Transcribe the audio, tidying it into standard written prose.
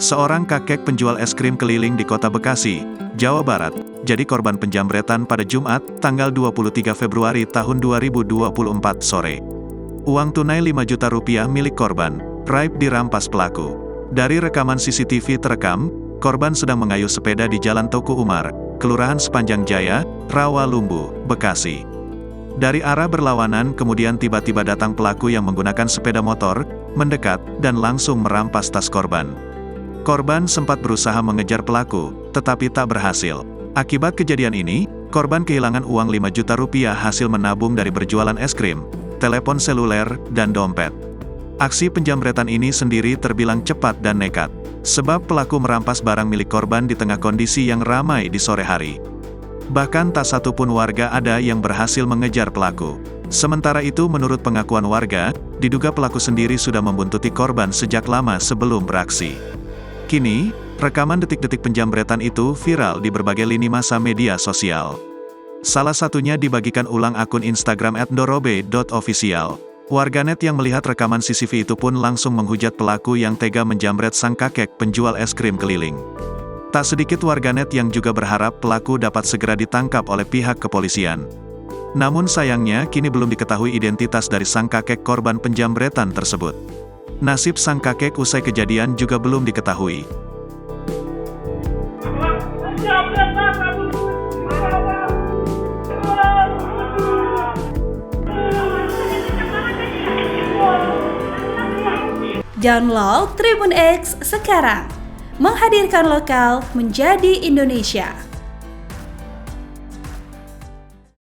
Seorang kakek penjual es krim keliling di kota Bekasi, Jawa Barat, jadi korban penjamretan pada Jumat, tanggal 23 Februari tahun 2024 sore. Uang tunai 5 juta rupiah milik korban, raib dirampas pelaku. Dari rekaman CCTV terekam, korban sedang mengayuh sepeda di Jalan Toko Umar, Kelurahan Sepanjang Jaya, Rawalumbu, Bekasi. Dari arah berlawanan kemudian tiba-tiba datang pelaku yang menggunakan sepeda motor, mendekat, dan langsung merampas tas korban. Korban sempat berusaha mengejar pelaku, tetapi tak berhasil. Akibat kejadian ini, korban kehilangan uang 5 juta rupiah hasil menabung dari berjualan es krim, telepon seluler, dan dompet. Aksi penjamretan ini sendiri terbilang cepat dan nekat, sebab pelaku merampas barang milik korban di tengah kondisi yang ramai di sore hari. Bahkan tak satu pun warga ada yang berhasil mengejar pelaku. Sementara itu menurut pengakuan warga, diduga pelaku sendiri sudah membuntuti korban sejak lama sebelum beraksi. Kini, rekaman detik-detik penjamretan itu viral di berbagai lini masa media sosial. Salah satunya dibagikan ulang akun Instagram @ndorobe.official. Warganet yang melihat rekaman CCTV itu pun langsung menghujat pelaku yang tega menjamret sang kakek penjual es krim keliling. Tak sedikit warganet yang juga berharap pelaku dapat segera ditangkap oleh pihak kepolisian. Namun sayangnya kini belum diketahui identitas dari sang kakek korban penjamretan tersebut. Nasib sang kakek usai kejadian juga belum diketahui. Download Tribun X sekarang, menghadirkan lokal menjadi Indonesia.